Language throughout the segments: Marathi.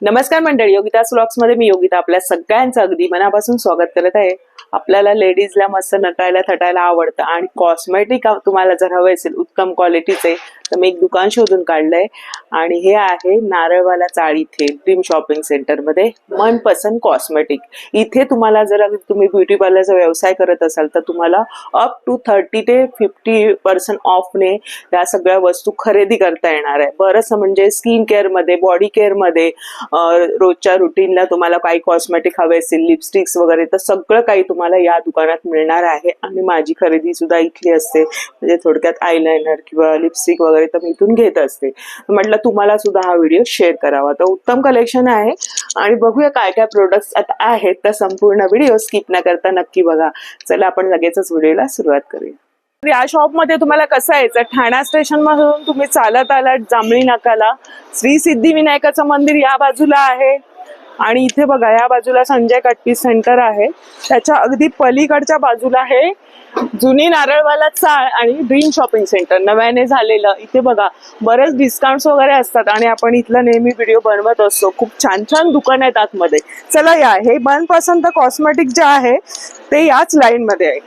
नमस्कार मंडळी, योगितास व्लॉग्स मध्ये मी योगिता आपल्या सगळ्यांचं अगदी मनापासून स्वागत करत आहे. आपल्याला लेडीजला मस्त नटायला थटायला आवडतं आणि कॉस्मेटिक तुम्हाला जर हवे असेल उत्तम क्वालिटीचे तर मी एक दुकान शोधून काढलंय आणि हे आहे नारळवाला चाळ इथे ड्रीम शॉपिंग सेंटर मध्ये मनपसंद कॉस्मेटिक. इथे तुम्हाला जर तुम्ही ब्युटी पार्लरचा व्यवसाय करत असाल तर तुम्हाला अप टू 30 ते 50% ऑफने या सगळ्या वस्तू खरेदी करता येणार आहे. बरंच म्हणजे स्किन केअर मध्ये, बॉडी केअर मध्ये, रोजच्या रुटीनला तुम्हाला काही कॉस्मेटिक हवे असेल, लिपस्टिक्स वगैरे, तर सगळं काही तुम्हाला या दुकानात मिळणार आहे. आणि माझी खरेदी सुद्धा इथली असते, म्हणजे थोडक्यात आयलायनर किंवा लिपस्टिक वगैरे तर मी इथून घेत असते. म्हटलं तुम्हाला सुद्धा हा व्हिडिओ शेअर करावा. तर उत्तम कलेक्शन आहे आणि बघूया काय काय प्रोडक्ट्स आता आहेत. तर संपूर्ण व्हिडिओ स्किप न करता नक्की बघा. चला आपण लगेचच व्हिडिओला सुरुवात करूया. या शॉप मध्ये तुम्हाला कसं यायचं, ठाणा स्टेशन मधून तुम्ही चालत आलात जांभळी नाकाला, श्री सिद्धिविनायकाचं मंदिर या बाजूला आहे आणि इथे बघा या बाजूला संजय कटपीस सेंटर आहे. त्याच्या अगदी पलीकडच्या बाजूला आहे जुनी नारळवाला चाळ आणि ड्रीम शॉपिंग सेंटर नव्याने झालेलं. इथे बघा बरेच डिस्काउंट्स वगैरे असतात आणि आपण इथला नेहमी व्हिडिओ बनवत असतो. खूप छान छान दुकान आहेत आतमध्ये. चला या, हे मनपसंद कॉस्मेटिक जे आहे ते याच लाईन मध्ये आहे.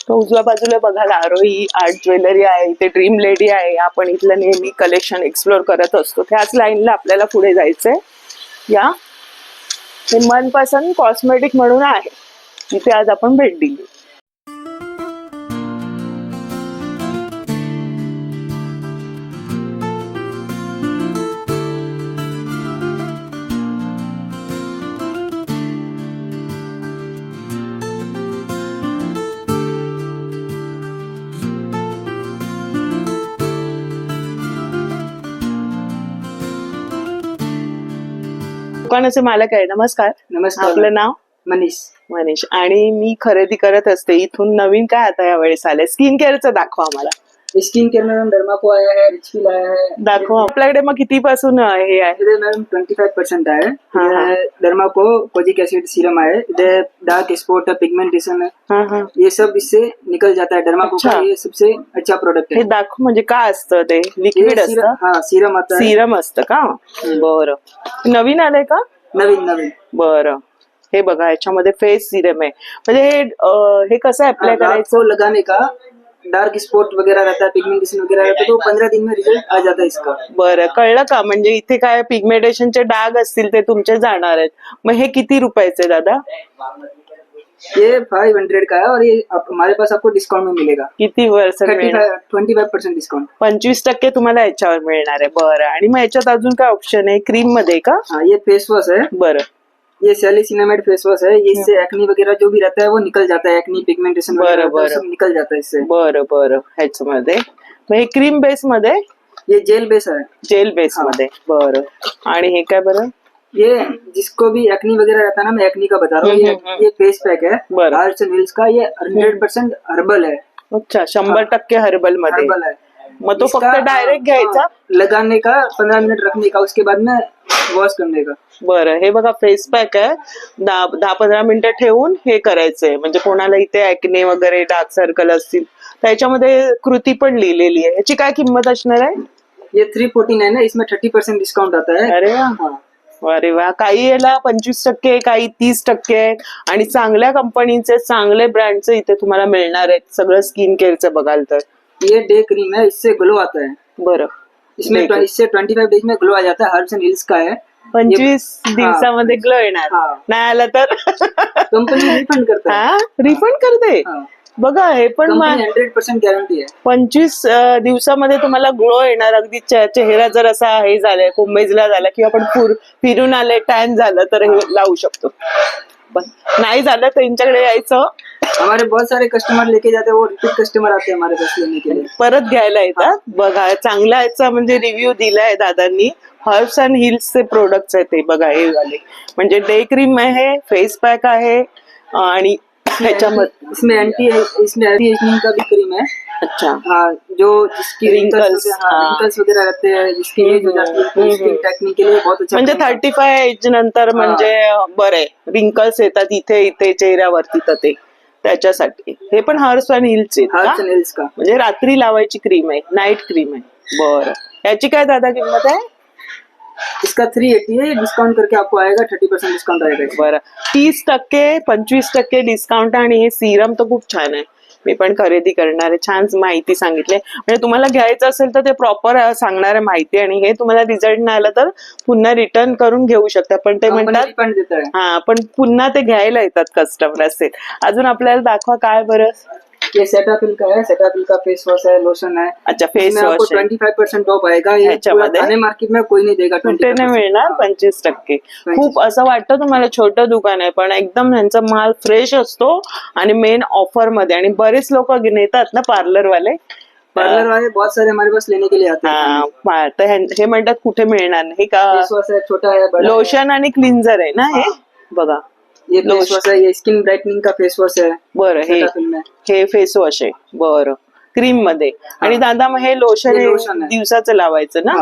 तो उजव्या बाजूला बघायला आरोही आर्ट ज्वेलरी आहे, इथे ड्रीम लेडी आहे. आपण इथलं नेहमी कलेक्शन एक्सप्लोर करत असतो. त्याच लाईनला आपल्याला पुढे जायचंय. या, हे मनपसंद कॉस्मेटिक म्हणून आहे, जिथे आज आपण भेट दिली. दुकानाचे मालक आहे. नमस्कार. नमस्कार. आपलं नाव? मनीष. मनीष. आणि मी खरेदी करत असते इथून. नवीन काय आता या वेळेस आलंय? स्किन केअरचं दाखवा आम्हाला. स्किन केयर में मैम डर्माको आया है, रिचफिल आया है. दाखवा. आपल्याकडे मग किती पासून हे आहे? इधर मैम 25% आया है. डर्माको कोजिक एसिड सीरम आया है. इधर डार्क स्पॉट, पिगमेंटेशन ये सब इससे निकल जाता है. डर्माको का ये सबसे अच्छा प्रोडक्ट है. हे दाखव. म्हणजे काय असतं ते? लिक्विड असतं? हाँ, सीरम आता है. सीरम असतं का? बरं. नवीन आलंय का? नवीन. बरं. हे बघा याच्यामध्ये फेस सिरम आहे. म्हणजे हे कसं अप्लाय करायचं? लगाने का डार्क स्पॉट वगैरह रहता है, पिगमेंटेशन वगैरह रहता है, तो 15 दिन में रिजल्ट आ जाता है इसका. बरं, कळलं का? म्हणजे इथे काय पिगमेंटेशनचे डाग असतील ते तुमचे जाणार आहेत. मग हे किती रुपयाचे दादा? ये 500 का है और ये हमारे पास आपको डिस्काउंट में मिलेगा. किती वर्षात मिळणार? 25% डिस्काउंट. 25% तुम्हाला याच्यावर मिळणार आहे. बरं. आणि मग याच्यात अजून काय ऑप्शन आहे? क्रीम मध्ये का? हाँ, ये फेस वॉश है. बरं. ये सैलिसिनामाइड फेस वॉश है. ये इससे एक्नी वगैरह जो भी रहता है वो निकल जाता है. एक्नी, पिगमेंटेशन वगैरह सब निकल जाता है इससे. बरं. ह्याच्यामध्ये मग हे क्रीम बेस मध्ये? ये जेल बेस है. जेल बेस मध्ये. बरं. आणि हे काय बरं? ये जिसको भी एक्नी वगैरह रहता है ना, मैं एक्नी का बता रहा हूँ. ये फेस पैक है हार्ट्स एंड हिल्स का. ये 100% हर्बल है. अच्छा, 100% हर्बल मध्ये. हर्बल है. मग तो फक्त डायरेक्ट घ्यायचा? लगाने का 15 मिनट रखने का, उसके बाद में वॉश करने का. बरं. हे बघा फेस पॅक आहे. 10-15 मिनिटं ठेवून हे करायचंय. म्हणजे कोणाला इथे ऍक्ने वगैरे डार्क सर्कल असतील त्याच्यामध्ये कृती पण लिहिलेली आहे. याची काय किंमत असणार आहे? ये 349 है ना, इसमें 30% डिस्काउंट आता है. अरे वा, अरे वा. काही याला 25%, काही 30% आहे. आणि चांगल्या कंपनीचे, चांगले ब्रँडचे इथे तुम्हाला मिळणार आहेत. सगळं स्किन केअरचं बघाल तर. ये डे क्रीम है, इससे ग्लो आता है. बरं. इससे 25 डेज में ग्लो आ जाता है. हर्ब्स एंड हिल्स का है. 25 दिवसामध्ये ग्लो येणार. नाही आला तर कंपनी रिफंड करते. रिफंड करते. बघा हे पण 100% गॅरंटी आहे. 25 दिवसामध्ये तुम्हाला ग्लो येणार. अगदी चेहरा जर असा हे झालाय, कोमेजला झाला किंवा आपण फिरून आले, टॅन झालं तर हे लावू शकतो. नाही झालं तर यांच्याकडे यायचं. हमारे बहुत सारे कस्टमर लेके जाते हैं, वो रिपीट कस्टमर आते हैं हमारे पास लेने के लिए. परत घ्यायला येतात. बघा चांगला याचा म्हणजे रिव्ह्यू दिलाय दादांनी. हर्ब्स अँड हिल्सचे प्रोडक्ट्स आहेत ते. बघा हे झाले म्हणजे डे क्रीम आहे, फेस पॅक आहे आणि ह्याच्यामध्ये इसमें एंटी एजिंग का भी क्रीम है. अच्छा. हाँ, जो जिसकी रिंकल्स वगैरह रहते हैं, जिसकी एज हो जाती है, स्किन टाइटनिंग के लिए बहुत अच्छा. म्हणजे 35 एज नंतर म्हणजे बरे रिंकल्स येतात इथे चेहऱ्यावरती, तर ते त्याच्यासाठी. हे पण हर्ब्स अँड हिल्स का म्हणजे रात्री लावायची क्रीम आहे, नाईट क्रीम आहे. बरं. याची काय दादा किंमत आहे? इसका 380 है, डिस्काउंट करके आपको आएगा 30% डिस्काउंट आएगा इसमें। बरं, 30%, 25% डिस्काउंट आणि हे सिरम तर खूप छान आहे. मी पण खरेदी करणार आहे. छान माहिती सांगितली. म्हणजे तुम्हाला घ्यायचं असेल तर ते प्रॉपर सांगणार आहे माहिती, आणि हे तुम्हाला रिझल्ट नाही आला तर पुन्हा रिटर्न करून घेऊ शकता. पण ते म्हणतात पण देता है। हा, पण पुन्हा ते घ्यायला येतात कस्टमर असेल. अजून आपल्याला दाखवा काय बरं. ये सेटाफिल का है, सेटाफिल का फेस वॉश है, लोशन है। अच्छा, फेस इसमें आपको वॉश आहे. 25% ऑफ आएगा। ये पूरा थाने मार्केट में कोई नहीं देगा। कुठे नाही मिळणार 25%. खूप असं वाटतं तुम्हाला छोटं दुकान आहे, पण एकदम त्यांचा माल फ्रेश असतो आणि मेन ऑफर मध्ये. आणि बरेच लोक नेतात ना पार्लर वाले बहुत सारे हमारे पास लेने के लिए आते हैं। हा, तर हे म्हणतात कुठे मिळणार नाही का. फेस वॉश है, छोटा है, बड़ा है। लोशन आणि क्लिन्झर आहे ना हे. बघा, ये फेस वॉश है, ये स्किन ब्राइटनिंग का फेस वॉश है। बरं, हे फेस वॉश आहे. बरं, क्रीम मध्ये. आणि दादा मग हे लोशन दिवसाचं लावायचं ना.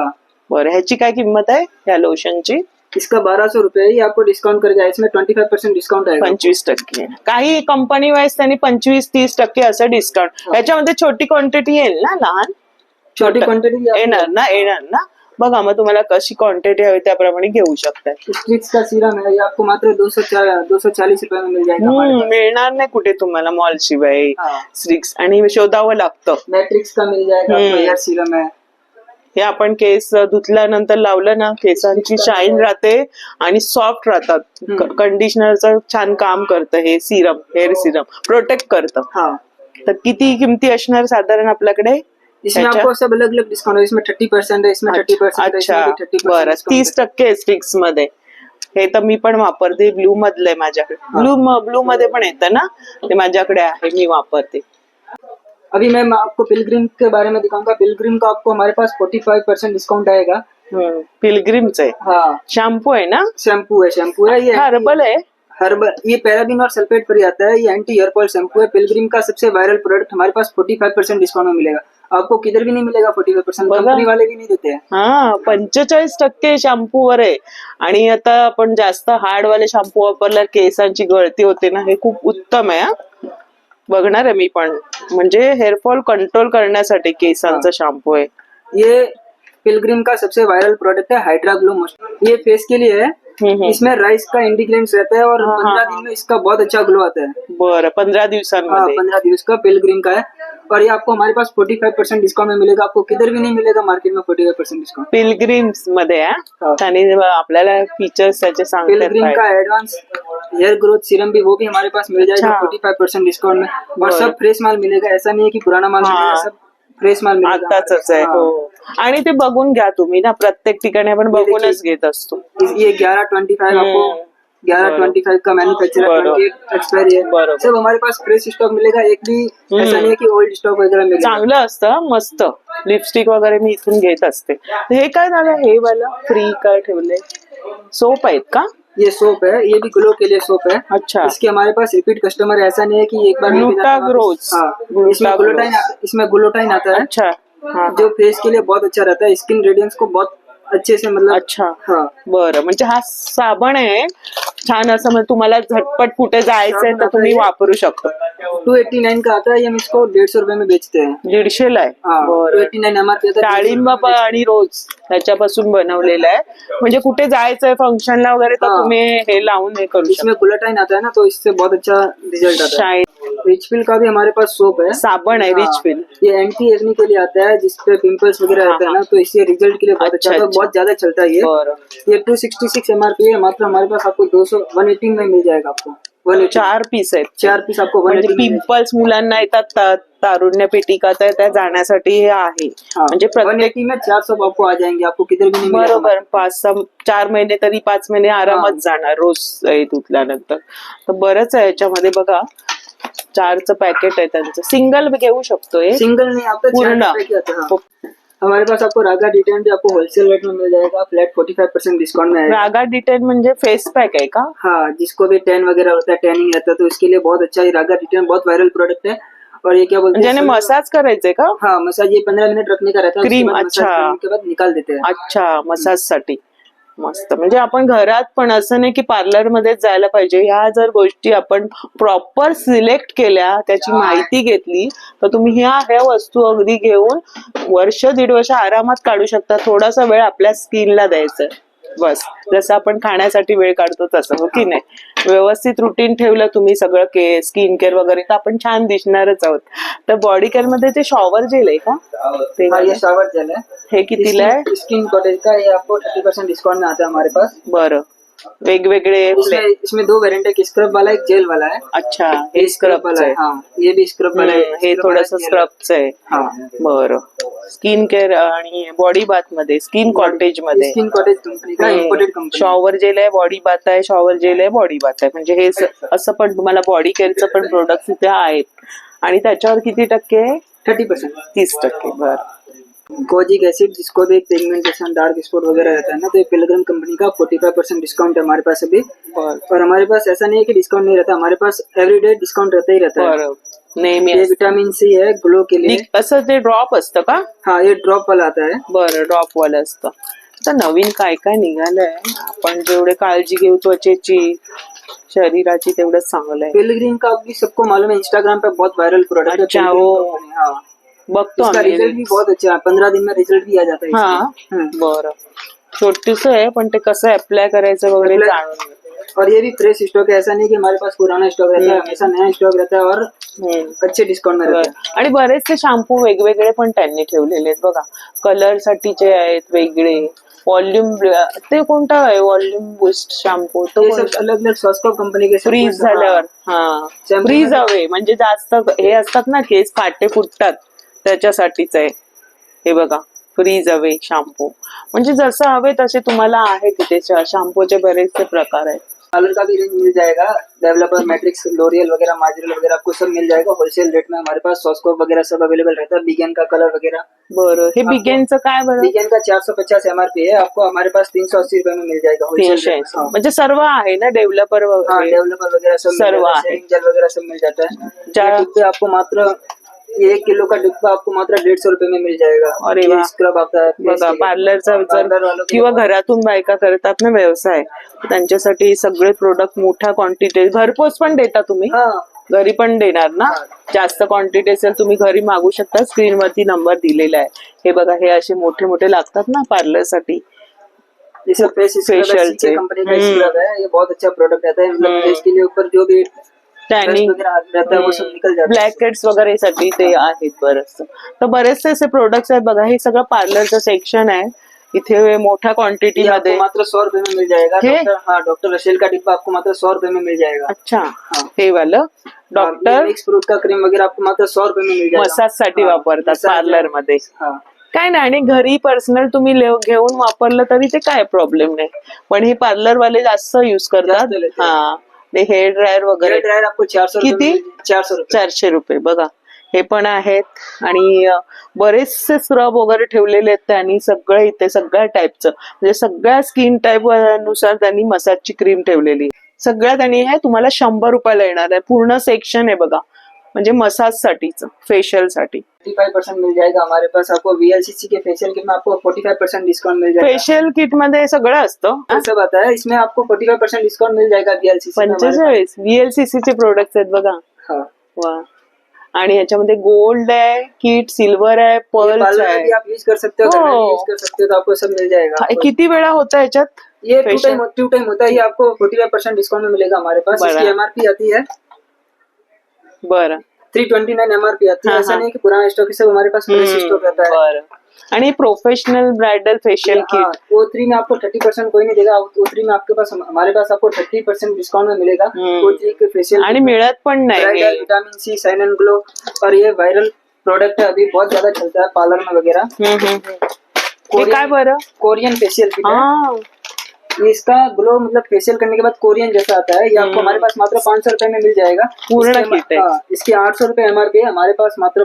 बरं, ह्याची काय किंमत आहे या लोशनची. इसका 1200 रुपये है। ये आपको डिस्काउंट करके आए, इसमें 25% डिस्काउंट आएगा। 25%. काही कंपनी वाईज त्यांनी 25-30% असं डिस्काउंट. याच्यामध्ये छोटी क्वांटिटी येईल ना, लहान छोटी क्वांटिटी येणार ना. बघा, मग तुम्हाला कशी क्वांटिटी हवी त्याप्रमाणे घेऊ शकता. स्ट्रिक्स का सीरम है, ये आपको मात्र 240 रुपये में मिल जाएगा। मिळणार नाही कुठे तुम्हाला मॉल शिवाय. स्ट्रिक्स आणि शोधावं लागतं. मैट्रिक्स का मिल जाएगा, हेयर सीरम है। हे आपण केस धुतल्यानंतर लावलं ना, केसांची शाईन राहते आणि सॉफ्ट राहतात. कंडिशनरचं छान काम करतं हे सिरम. हेअर सिरम प्रोटेक्ट करतं. तर किती किमती असणार साधारण आपल्याकडे. इसमें आपको सब अलग अलग डिस्काउंट है। इसमें 30% है, इसमें 30%। अच्छा, बरं, 30% स्टिक्स मध्ये. हे तर मी पण वापरते. ब्लू मधलं आहे माझ्याकडे. ब्लू मध्ये पण येतं ना, ते माझ्याकडे आहे, मी वापरते. अभी मैं आपको पिलग्रिम के बारे में दिखाऊंगा। पिलग्रिम का आपको हमारे पास 45% डिस्काउंट आएगा। पिलग्रिमच आहे. हाँ, शॅम्पू आहे ना. शैम्पू है, ये हर्बल है। ये पैराबिन और सल्फेट पर आता है। ये एंटी हेयर फॉल शैम्पू है। पिलग्रिम का सबसे वायरल प्रोडक्ट हमारे पास 45% डिस्काउंट में मिलेगा। आपको किधर भी नहीं मिलेगा 45%। कंपनी वाले भी नहीं देते हैं। हा, 45% शॅम्पूवर आहे. आणि आता आपण जास्त हार्डवाले शॅम्पू वापरल्यावर केसांची गळती होते ना, हे खूप उत्तम आहे. बघणार आहे मी पण. म्हणजे हेअरफॉल कंट्रोल करण्यासाठी केसांचा शॅम्पू आहे. ये पिलग्रिम का सबसे वायरल प्रोडक्ट है, हाइड्रा ग्लो मॉइस्चर। ये फेस के लिए है। इसमें राइस का इंग्रेडिएंट्स रहता है और 15 दिन में इसका बहुत अच्छा ग्लो आता है। बरं, 15 दिवसांमध्ये. 15 दिवस का पिलग्रिम का है। और ये आपको हमारे पास 45% डिस्काउंट में मिलेगा। आपको किधर भी नहीं मिलेगा मार्केट में 45% डिस्काउंट। पिलग्रिम्स मध्ये आणि आपल्याला फीचर्स त्याचे सांगतात. पिलग्रिम का एडवांस हेयर ग्रोथ सीरम भी, वो भी हमारे पास मिल जाएगा 45% डिस्काउंट में। और सब फ्रेश माल मिलेगा। ऐसा नहीं है कि पुराना माल मिलेगा, सब फ्रेश माल मिलेगा। आताच आहे. हो, आणि ते बघून घ्या तुम्ही ना. प्रत्येक ठिकाणी आपण बघूनच घेत असतो. ये 1125 आपको 1125 का मैन्युफैक्चरर, 28 एक्सपायरी है। सब हमारे पास फ्रेश स्टॉक मिलेगा। एक भी ऐसा नहीं है कि ओल्ड स्टॉक वगैरह मिलेगा। चांगलं असतं, मस्त. लिपस्टिक वगैरे मी इथून घेत असते. हे काय झालं, हे वाला फ्री काय ठेवले. सोप आहेत का. ये सोप है, ये भी ग्लो के लिए सोप है। अच्छा, इसके हमारे पास रिपीट कस्टमर है। ऐसा नहीं है कि एक बार ग्लूटाग्रोज। इसमें ग्लूटाइन आता है। अच्छा, जो फेस के लिए बहुत अच्छा रहता है। स्किन रेडियंस को बहुत अच्छे से, मतलब अच्छा, बरं. म्हणजे हा साबण आहे छान असं. म्हणजे तुम्हाला झटपट कुठे जायचंय तर तुम्ही वापरू शकता. 289 का आता है। हम इसको 150 रुपए में बेचते हैं। 150 ला आहे. 289 MRP आता है। डाळिंब आणि रोज त्याच्यापासून बनवलेलं आहे. म्हणजे कुठे जायचंय फंक्शनला वगैरे तर तुम्ही हे लावून हे करू शकता. इसमें ग्लूटाइन आता है ना, तो इससे बहुत अच्छा रिजल्ट आता है। रिचफिल का भी हमारे पास सोप है, साबण है रिचफिल। ये एंटी एक्ने के लिए आता है, जिसपे पिंपल्स वगैरह रहता है ना, तो इससे रिजल्ट के लिए बहुत अच्छा, बहुत ज्यादा चलता है ये 266 MRP है। मात्र हमारे पास आपको 180 में मिल जाएगा। आपको 4 पीस आहेत. 4 पीस आपको म्हणजे पिंपल्स मुलांना येतात, तारुण्य पेटिका, तर त्या जाण्यासाठी हे आहे. म्हणजे प्रत्येक में 4 सोप आपको आ जाएंगे। आपको किधर भी नहीं मिलेगा। बरोबर. 4 महिने तरी 5 महिने आरामात जाणार रोज धुतल्यानंतर. तर बरंच आहे याच्यामध्ये. बघा, 4चं पॅकेट आहे त्यांचं. सिंगल घेऊ शकतो. सिंगल नहीं आता, पूर्ण। हमारे पास आपको रागा डिटेन भी आपको होलसेल रेट में मिल जाएगा। फ्लैट 45% डिस्काउंट में है। रागा डिटेन म्हणजे फेस पैक आहे का. हाँ, जिसको भी टैन वगैरह होता है, टैनिंग रहता है, तो इसके लिए बहुत अच्छा है। रागा डिटेन बहुत वायरल प्रोडक्ट है। और ये क्या बोलते हैं, मसाज करायचंय का. हाँ, मसाज ये 15 मिनट रखने का रहता है। क्रीम, अच्छा, के बाद निकाल देते हैं। अच्छा, मसाज साठी मस्त. म्हणजे आपण घरात पण असं नाही की पार्लर मध्ये जायला पाहिजे. ह्या जर गोष्टी आपण प्रॉपर सिलेक्ट केल्या, त्याची माहिती घेतली, तर तुम्ही ह्या वस्तू अगदी घेऊन वर्ष 1.5 वर्ष आरामात काढू शकता. थोडासा वेळ आपल्या स्किनला द्यायचा. बस जसं आपण खाण्यासाठी वेळ काढतो तसं, हो की नाही? व्यवस्थित रुटीन ठेवलं तुम्ही सगळं स्किन केअर वगैरे तर आपण छान दिसणारच आहोत. तर बॉडी केअर मध्ये ते शॉवर जेल आहे का ते? हाँ, ये शावर जेल है। हे कितीला आहे? स्किन कॉटेज का ये आपको 30% डिस्काउंट में आता है हमारे पास। बरं, वेगवेगळे इसमें दो वेरिएंट है, एक स्क्रब वाला एक जेल वाला है। अच्छा, हे स्क्रबचं आहे. हाँ, ये भी स्क्रब वाला है। हे थोडस स्क्रबचं आहे. हाँ, बरं. स्किन केअर आणि बॉडी बाथ मध्ये, स्किन कॉटेज मध्ये स्किन कॉटेज कंपनी का इम्पोर्टेड कंपनी। शॉवर जेल आहे, बॉडी बाथ आहे, शॉवर जेल आहे, बॉडी बाथ आहे. म्हणजे हे असं पण तुम्हाला बॉडी केअरचं पण प्रोडक्ट इथे आहेत. आणि त्याच्यावर किती टक्के? 30%। 30%. बरं. कोजिक एसिड, जिसको भी पिगमेंटेशन डार्क स्पॉट वगैरह रहता है ना, तो ये पिलग्रिम कंपनी का 45% डिस्काउंट है हमारे पास अभी। और हमारे पास ऐसा नहीं है कि डिस्काउंट नहीं रहता, हमारे पास एवरीडे डिस्काउंट रहता ही रहता है। बरं, नेहमी ये विटामिन सी है ग्लो के लिए। असं ते ड्रॉप असतं का? हाँ, ये ड्रॉप वाला आता है। बरं, ड्रॉप वाला असतं. आता नवीन काय काय निघालंय. आपण जेवढे काळजी घेऊ त्वचेची, शरीराची, तेवढंच चांगलं आहे. पिलग्रिम का भी सबको मालूम है, इंस्टाग्राम पे बहुत वायरल प्रोडक्ट है। अच्छा, पिलग्रिम वो कंपनी, हाँ, बघतो इसका आम्ही. रिजल्ट भी बहुत अच्छा है, 15 दिन में रिजल्ट भी आ जाता है हा, इसमें। बरं. छोटीस आहे पण ते कसं अप्लाय करायचं वगैरे Apply- जाणून घे. और ये भी फ्रेश स्टॉक है, ऐसा नहीं कि हमारे पास पुराना स्टॉक रहता है, हमेशा नया स्टॉक रहता है और अच्छे डिस्काउंट में रहता है। बरं. आणि बरेचसे शॅम्पू वेगवेगळे पण त्यांनी ठेवलेले आहेत बघा. कलर साठीचे आहेत वेगळे. व्हॉल्यूम, ते कोणता आहे? व्हॉल्यूम बूस्ट शॅम्पू तो ये सब अलग अलग सॉस्को कंपनी के फ्रीज shampoo हैं। झाल्यावर, हा, फ्रीज हवे म्हणजे जास्त हे असतात ना, केस फाटे फुटतात त्याच्यासाठीच आहे हे बघा. फ्रीज हवे शॅम्पू म्हणजे जसं हवे तसे तुम्हाला आहे तिथे शॅम्पूचे बरेचसे प्रकार आहेत. पार्लर का भी रेंज मिल जाएगा, डेवलपर, मैट्रिक्स, लोरियल वगैरह, माजरल वगैरह आपको सब मिल जाएगा होलसेल रेट में। हमारे पास सॉस्को वगैरह सब अवेलेबल रहता है, बिगेन का कलर वगैरह। बरं, हे बिगेनचं काय बरं? बिगेन का 450 MRP है, आपको हमारे पास 380 रुपए में मिल जाएगा होलसेल रेट 380 में। म्हणजे सर्व आहे ना, डेव्हलपर हाँ, वगैरे डेवलपर वगैरह सब सर्व मिल जाता है, आहे. शेविंग जेल वगैरह सब मिल जाता है। जा- ये डिब्बे आपको मात्र 1 किलो का डिब्बा आपको मात्र 150 रुपए में मिल जाएगा। अरे ये वाह. स्क्रब आता है बघा, पार्लरचा पार्लर वालों के किंवा घरातून बायका करतात ना व्यवसाय, त्यांच्यासाठी सगळे प्रोडक्ट मोठ्या क्वांटिटी, घरपोच पण देता तुम्ही? हाँ, घरी पण देणार ना? जास्त क्वांटिटी असेल तुम्ही घरी मागू शकता. स्क्रीन वरती नंबर दिलेला आहे. हे बघा, हे असे मोठे मोठे लागतात ना पार्लर साठी. ये सब फेस Facial से। कंपनी का स्क्रब है, ये बहुत अच्छा प्रोडक्ट रहता है। मतलब फेस के लिए ऊपर जो भी टॅनिंग, वगैरह रहता है वो सब निकल जाता है। ब्लॅकेट्स वगैरे साठी ते आहेत बरंच. तर बरेचसे असे प्रोडक्ट्स आहेत बघा. हे सगळं पार्लरचं सेक्शन आहे. इथे मोठ्या क्वांटिटी ये आपको मध्ये. मात्र 100 रुपए में मिल जाएगा। हे? डॉक्टर रशेल का डिब्बा आपको मात्र 100 रुपए में मिल जाएगा। अच्छा, हे वालं डॉक्टर मिक्स फ्रूट का क्रीम वगैरह आपको मात्र 100 रुपए में मिल जाएगा। मसाज साठी हाँ, वापरतात मसाज पार्लर मध्ये. हाँ, काय नाही, आणि घरी पर्सनल तुम्ही घेऊन वापरलं तरी ते काय प्रॉब्लेम नाही. पण हे पार्लर वाले जास्त युज करतात. जास्त लेते हैं. हा, ते हेअर ड्रायर वगैरे. हेयर ड्रायर आपको 400 रुपए किती? में 400 रुपए। 400 रुपये. बघा, हे पण आहेत. आणि बरेचसे स्क्रब वगैरे ठेवलेले आहेत त्यांनी, सगळं इथे सगळ्या टाईपचं, म्हणजे सगळ्या स्किन टाईप नुसार त्यांनी मसाजची क्रीम ठेवलेली. सगळ्या त्यांनी हे तुम्हाला 100 रुपयाला येणार आहे. पूर्ण सेक्शन आहे बघा, म्हणजे मसाज साठीच, फेशियल साठी. 45% मिल जाएगा हमारे पास। आपको VLCC के फेशियल किट में आपको 45% डिस्काउंट मिल जाएगा। फेशियल किट मध्ये सगळं असतं. ये सब आता है, इसमें आपको 45% डिस्काउंट मिल जाएगा VLCC में हमारे 45 VLCC चे प्रोडक्ट आहेत बघा. पास। हाँ, वा. आणि याच्यामध्ये गोल्ड आहे, किट सिल्वर आहे, ये पर्ल्स पार्लर में आहे. भी आप यूज कर सकते हो, घर में भी हो. यूज कर सकते हो, तो आपको सब मिल जाएगा। हा, किती वेळा होता याच्यात? ये facial? टू टाइम होता है, ये आपको 45% डिस्काउंट में मिलेगा हमारे पास। बड़ा। इसकी MRP आती है बरं. 329 MRP आती है। हाँ, ऐसा हाँ। नहीं कि पुराना स्टॉक है, सब हमारे पास फ्रेश स्टॉक रहता है। बरं. आणि प्रोफेशनल ब्राइडल फेशियल हाँ, किट. O3 में आपको 30% कोई नहीं देगा। O3 में आपके पास, हमारे पास आपको 30% डिस्काउंट में मिलेगा। O3 के फेशियल आणि मिळत पण नाही ब्राइडल, हे. Vitamin C, shine and glow. और ये वायरल प्रोडक्ट है, अभी बहुत ज्यादा चलता है पार्लर में वगैरह। हे काय बरं? कोरियन फेशियल किट है। हा, ये इसका ग्लो मतलब फेशियल करने के बाद कोरियन जैसा आता है। ये आपको हमारे पास मात्र 500 रुपए में मिल जाएगा। पूर्ण इसके- किट है। हाँ, इसकी 800 रुपए MRP है, हमारे पास मात्र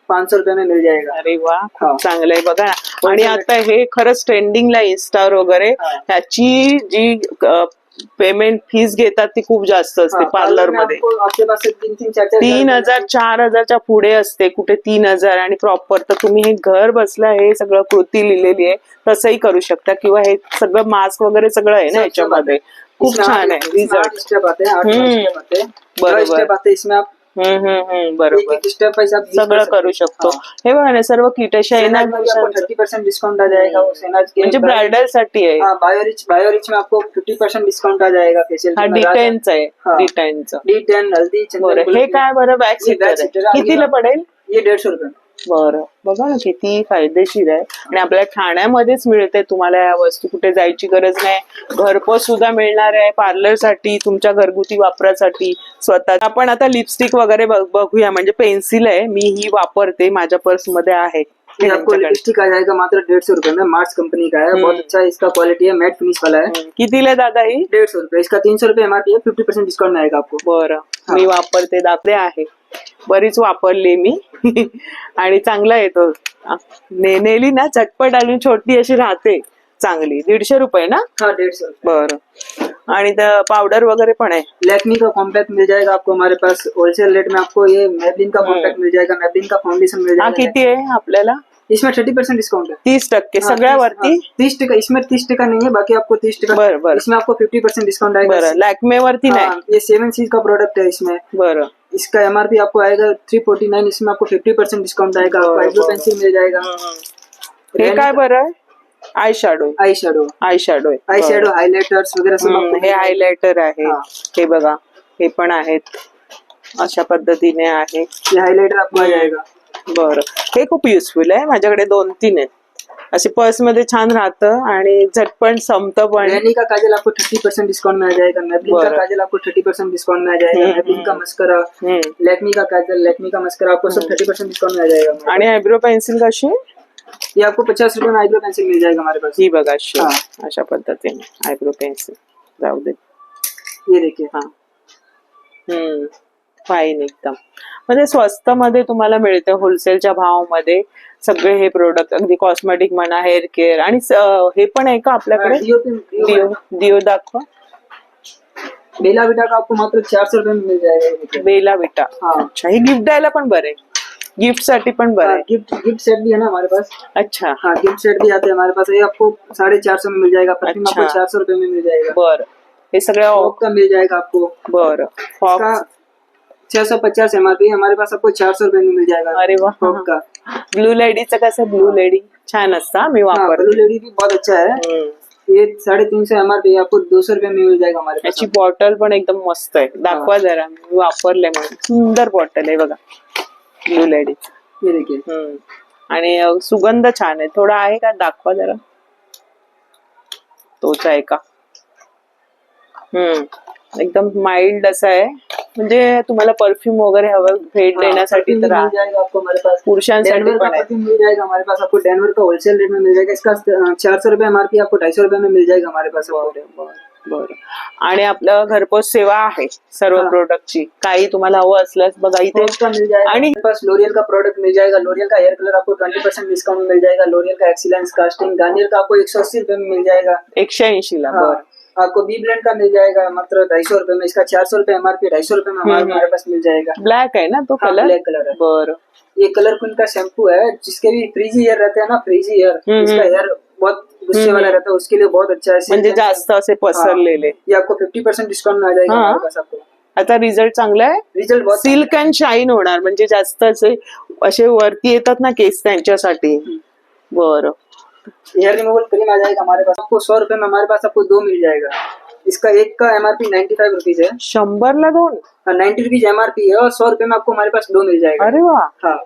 500 रुपए में मिल जाएगा। अरे वा, हा. खूप चांगलं आहे बघा. आणि आता हे खरंच ट्रेंडिंगला इन्स्टावर वगैरे हा. ह्याची जी पेमेंट फीस घेतात ती खूप जास्त असते हाँ, पार्लर में मध्ये. आपको आपके पास से 3-4 3,000 4,000च्या पुढे असते, कुठे 3,000 आणि प्रॉपर. तर तुम्ही हे घर बसल्या हे सगळं कृती लिहिलेली आहे तसंही करू शकता, किंवा हे सगळं मास्क वगैरे सगळं आहे ना याच्यामध्ये. खूप छान आहे रिझल्ट. स्टेप आते हैं, 8 हम्म. स्टेप आते हैं, बरोबर. स्टेप आते हैं। इसमें आप बरोबर. एक स्टेप वाइज आप use सगळं कर करू सकते शकतो. हो. हे बघा ना, सर्व किटेशा सेनाज में भी आपको 30% डिस्काउंट आ जाएगा, वो सेनाज के म्हणजे ब्रायडल साठी आहे. हाँ बायोरिच में आपको 50% डिस्काउंट आ जाएगा फेशियल हा डिटेनचा आहे. हाँ. डिटेनचा. D10 हल्दी चंदन बरं, हे काय बरं वॅक्स ये हिटर wax आहे. heater आहे. कितीला पडेल? ये 150 रुपये. बरं, बघा ना किती फायदेशीर आहे. आणि आपल्या ठाण्यामध्येच मिळते. तुम्हाला या वस्तू कुठे जायची गरज नाही. घरपोच सुद्धा मिळणार आहे. पार्लर साठी, तुमच्या घरगुती वापरासाठी स्वतः. आपण आता लिपस्टिक वगैरे बघूया. म्हणजे पेन्सिल आहे, मी ही वापरते, माझ्या पर्स मध्ये आहे. ये आपको लिपस्टिक आ जाएगा मात्र 150 रुपए में, मार्स कंपनी का है, बहुत अच्छा इसका क्वालिटी है, मैट फिनिश वाला है. कितीला दादा ही? 150 रुपए. इसका 300 रुपए एमआरपी है, 50% डिस्काउंट में आएगा आपको. बरं, मी वापरते, दाखले आहे, बरीच वापरली मी आणि चांगला येतो. नेली ना झटपट आणि छोटी अशी राहते चांगली. 150 रुपये ना? हाँ 150. बरं. आणि पावडर वगैरे पण आहे. लैक्मी का कॉम्पैक्ट मिल जाएगा आपको हमारे पास होलसेल रेट में. आपको ये मैबलिन का कॉम्पैक्ट मिल जाएगा, मैबलिन का फाउंडेशन मिल हा जाएगा. किती आहे आपल्याला? इसमें 30% डिस्काउंट है. 30% सगळ्यावरती? 30%. इसमें 30% नहीं है, बाकी आपको 30%. बरं. इसमें आपको 50% डिस्काउंट आएगा. बरं, लॅक्मे वरती नाही? ये 7C का प्रोडक्ट है इसमें. बरं. इसका एमआरपी आपको आएगा 349. इसमें आपको 50% डिस्काउंट आएगा. आपको आईब्रो पेंसिल मिल जाएगा. हे काय बरं आहे? आई शॅडो आई शेडो हायलाइटर्स वगैरह सब. हे हायलायटर आहे. हाँ. हे बघा, हे पण आहेत, अशा पद्धतीने आहे. ये हायलाइटर आपको आ जाएगा. बरं, हे खूप युजफुल आहे. माझ्याकडे 2-3 आहेत. असे पर्स मध्ये छान राहतं आणि झटपट संपतं पण. रैनी का काजल आपको 30% डिस्काउंट में आ जाएगा. मैबलिन का काजल आपको 30% डिस्काउंट में आ जाएगा. मैबलिन का मस्करा, लैक्मी का काजल, लैक्मी का मस्करा आपको सब 30% डिस्काउंट में आ जाएगा. आणि आयब्रो पेन्सिल कशी? ये आपको 50 रुपए में आईब्रो पेंसिल मिल जाएगा हमारे पास. ही बघा अशी, हाँ. अशा पद्धतीने आयब्रो पेन्सिल. जाऊ दे. ये देखिए. हा, फाईन एकदम. म्हणजे स्वस्त मध्ये तुम्हाला मिळते होलसेलच्या भावामध्ये सगळे हे प्रोडक्ट. अगदी कॉस्मेटिक म्हणा, हेअर केअर, आणि हे पण आहे का आपल्याकडे? डिओ दाखवा. बेला विटा का आपको मात्र 400 रुपए में मिल जाएगा. बेला विटा. हाँ. अच्छा, हे गिफ्ट द्यायला पण बरं आहे. गिफ्ट साठी पण बरं आहे. गिफ्ट सेट भी है ना हमारे पास. अच्छा. हाँ गिफ्ट सेट भी आते हैं हमारे पास. ये आपको 450 में मिल जाएगा. प्रतिमा आपको 400 रुपए में मिल जाएगा. बरं, हे सगळ्या फॉग का मिल जाएगा आपको. बरं, फॉग 650 एमआरपी हमारे पास, आपको 400 रुपए में मिल जाएगा. अरे वाह. फॉग का. ब्लू लेडीचं कसं? ब्लू लेडी छान असता, मी वापरते. ब्लू लेडी भी बहुत अच्छा है. ये 350 एमआरपी आपको 200 रुपये में मिल जाएगा हमारे पास. याची बॉटल पण एकदम मस्त आहे. दाखवा जरा, मी वापरले म्हणून. सुंदर बॉटल आहे बघा, ब्लू लेडी. ये देखिए. आणि सुगंध छान आहे. थोडा आहे का? दाखवा जरा. तोच आहे का? एकदम माइल्ड असा आहे. म्हणजे तुम्हाला परफ्यूम वगैरे हवं भेट देण्यासाठी तर मिल जाएगा आपको हमारे पास. पुरुषांसाठी डेनवर पण का आहे. परफ्यूम मिल जाएगा हमारे पास. आपको डेनवर का होलसेल रेट में मिल जाएगा. इसका 400 रुपए एमआरपी आपको 250 रुपए में मिल जाएगा हमारे पास. बरं. आणि आपलं घरपोच सेवा आहे सर्व प्रोडक्टची. काही तुम्हाला हवं असल्यास बघा इथे. मिल जाएगा. आणि पास लोरियल का प्रोडक्ट मिल जाएगा. लोरियल का हेयर कलर आपको 20% डिस्काउंट में मिल जाएगा. लोरियल का एक्सीलेंस कास्टिंग गार्नियर का आपको 180 रुपए में मिल जाएगा. 180 ला. बरं. आपको बी ब्लेंड का मिल जाएगा मात्र 250 रुपए में. इसका 400 रुपए एमआरपी, 250 रुपए में हमारे पास मिल जाएगा. ब्लॅक आहे ना तो कलर? ब्लैक कलर है. बरं. ये कलर क्वीन का शैम्पू है, जिसके भी फ्रीजी हेयर रहते हैं ना, फ्रीजी हेयर, इसका हेयर बहुत गुस्से वाला रहता है, उसके लिए बहुत अच्छा है. म्हणजे जास्त असे पसरलेले. ये आपको 50% डिस्काउंट में आ जाएगा हमारे पास. आपको आता रिझल्ट चांगला आहे. रिजल्ट बहुत सिल्क अँड शाईन होणार. म्हणजे जास्त असे वरती येतात ना केस, त्यांच्यासाठी. बरं. हेयर रिमूवल क्रीम आ जाएगा हमारे पास. आपको 100 रुपए में हमारे पास आपको 2 मिल जाएगा. इसका एक का एमआरपी 95 रुपीज है. 100 ला 2? 90 रुपीज एमआरपी है और 100 रुपए में आपको हमारे पास 2 मिल जाएगा. अरे वा. हाँ.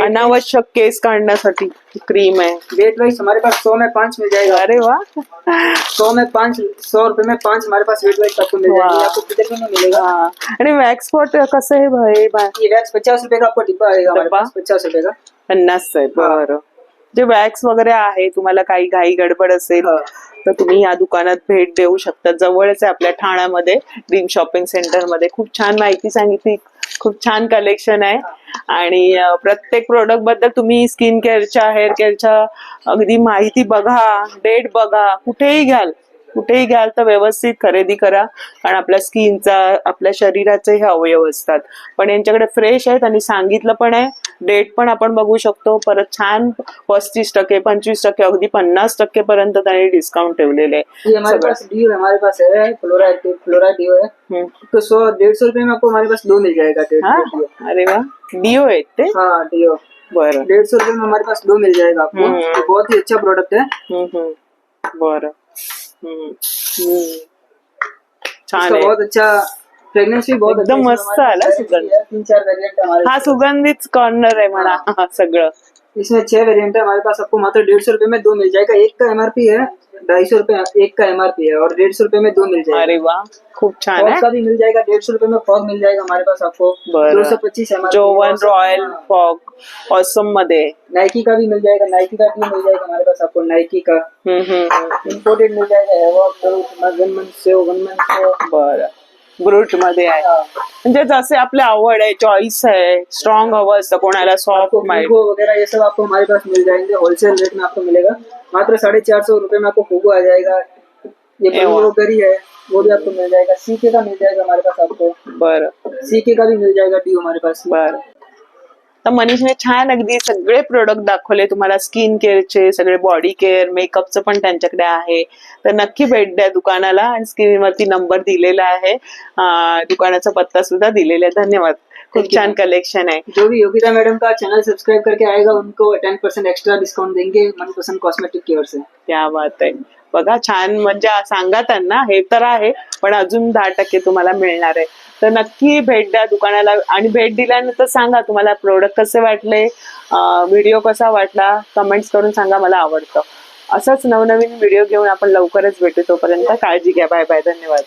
अनावश्यक केस काढण्यासाठी क्रीम आहे. वेट वाइज हमारे पास 100 में 5 मिल जाएगा. अरे वा. 100 में 5, 100 रुपए में 5 हमारे पास वेट वाइज आपको मिल जाएगा. आपको किधर भी नहीं मिलेगा. आणि वॅक्स पॉट कसं आहे भाई? ये वैक्स 50 रुपए का आपको डिब्बा आएगा हमारे पास. 50 रुपए का. 50 आहे. बरं. जे वॅक्स वगैरे आहे, तुम्हाला काही घाई गडबड असेल तर तुम्ही या दुकानात भेट देऊ शकता. जवळच आहे आपल्या ठाण्यामध्ये, ड्रीम शॉपिंग सेंटर मध्ये. खूप छान माहिती सांगितली. खूप छान कलेक्शन आहे. आणि प्रत्येक प्रोडक्ट बद्दल तुम्ही स्किन केअरच्या, हेअर केअरच्या अगदी माहिती बघा, डेट बघा, कुठेही घ्याल कुठेही घ्याल तर व्यवस्थित खरेदी करा, कारण आपल्या स्किनचा, आपल्या शरीराचे हे अवयव असतात. पण यांच्याकडे फ्रेश आहेत आणि सांगितलं पण आहे, डेट पण आपण बघू शकतो. परत छान 35%, 25%, अगदी 50% पर्यंत त्यांनी डिस्काउंट ठेवलेले आहे. ये हमारे पास डीओ है, हमारे पास है फ्लोरा डीओ है, हम्म. तो 100-150 रुपए में आपको हमारे पास 2 मिल जाएगा। हा, अरे वा, डिओ आहेत ते. हाँ डीओ बरं. 150 रुपए में हमारे पास 2 मिल जाएगा आपको। ये बहुत ही अच्छा प्रोडक्ट है। बरं. छान इसका आहे. बहुत अच्छा फ्रेग्रेंस भी बहुत एकदम अच्छा है। मस्त हमारे आला पास सुगंध. 3-4 वेरिएंट है हमारे हा पास। सुगंधित कॉर्नर आहे म्हणा सगळं. इसमें 6 वेरिएंट है हमारे पास, आपको मात्र 150 रुपए में 2 मिल जाएगा। एक का एमआरपी है 250 रुपए, एक का एमआरपी है, और 150 रुपए में 2 मिल जाएगा। अरे वा, खूप छान फॉग आहे. का भी मिल जाएगा 150 रुपए में, फॉग मिल जाएगा हमारे पास आपको। बरं. 225 एमआरपी। जोवन रॉयल फॉग ऑसम मध्ये. नाइकी का भी मिल जाएगा, नाइकी का भी मिल जाएगा हमारे पास आपको, नाइकी का इम्पोर्टेड मिल जाएगा। बरं. ब्रूट मध्ये आहे. म्हणजे जसे आपले आवड आहे, चॉईस आहे, स्ट्रॉंग हवं असतं कोणाला, सॉफ्ट माइंड. फूगो वगैरह ये सब आपको हमारे पास मिल जाएंगे, होलसेल रेट में आपको मिलेगा। मात्र 450 रुपए में आपको फूगो आ जाएगा। ये ब्लूबेरी है, वो भी आपको मिल जाएगा। सीके का मिल जाएगा हमारे पास आपको। बरं सीके का भी मिल जाएगा डी हमारे पास। बरं. तर मनीषने छान अगदी सगळे प्रोडक्ट दाखवले तुम्हाला, स्किन केअरचे, सगळे बॉडी केअर, मेकअपचं पण त्यांच्याकडे आहे. तर नक्की भेट द्या दुकानाला, आणि स्क्रीनवरती नंबर दिलेला आहे, दुकानाचा पत्ता सुद्धा दिलेला आहे. धन्यवाद. खूप छान कलेक्शन आहे. जो भी योगिता मैडम का चैनल सब्सक्राइब करके आएगा उनको 10% एक्स्ट्रा डिस्काउंट देंगे मनपसंद कॉस्मेटिक की ओर से। क्या बात आहे. बघा छान, म्हणजे सांगा त्यांना, हे तर आहे पण अजून 10% तुम्हाला मिळणार आहे. तर नक्की भेट द्या दुकानाला, आणि भेट दिल्यानंतर सांगा तुम्हाला प्रोडक्ट कसे वाटले, व्हिडिओ कसा वाटला, कमेंट्स करून सांगा, मला आवडतं. असंच नवनवीन व्हिडिओ घेऊन आपण लवकरच भेटू. तोपर्यंत काळजी घ्या. Bye bye. धन्यवाद.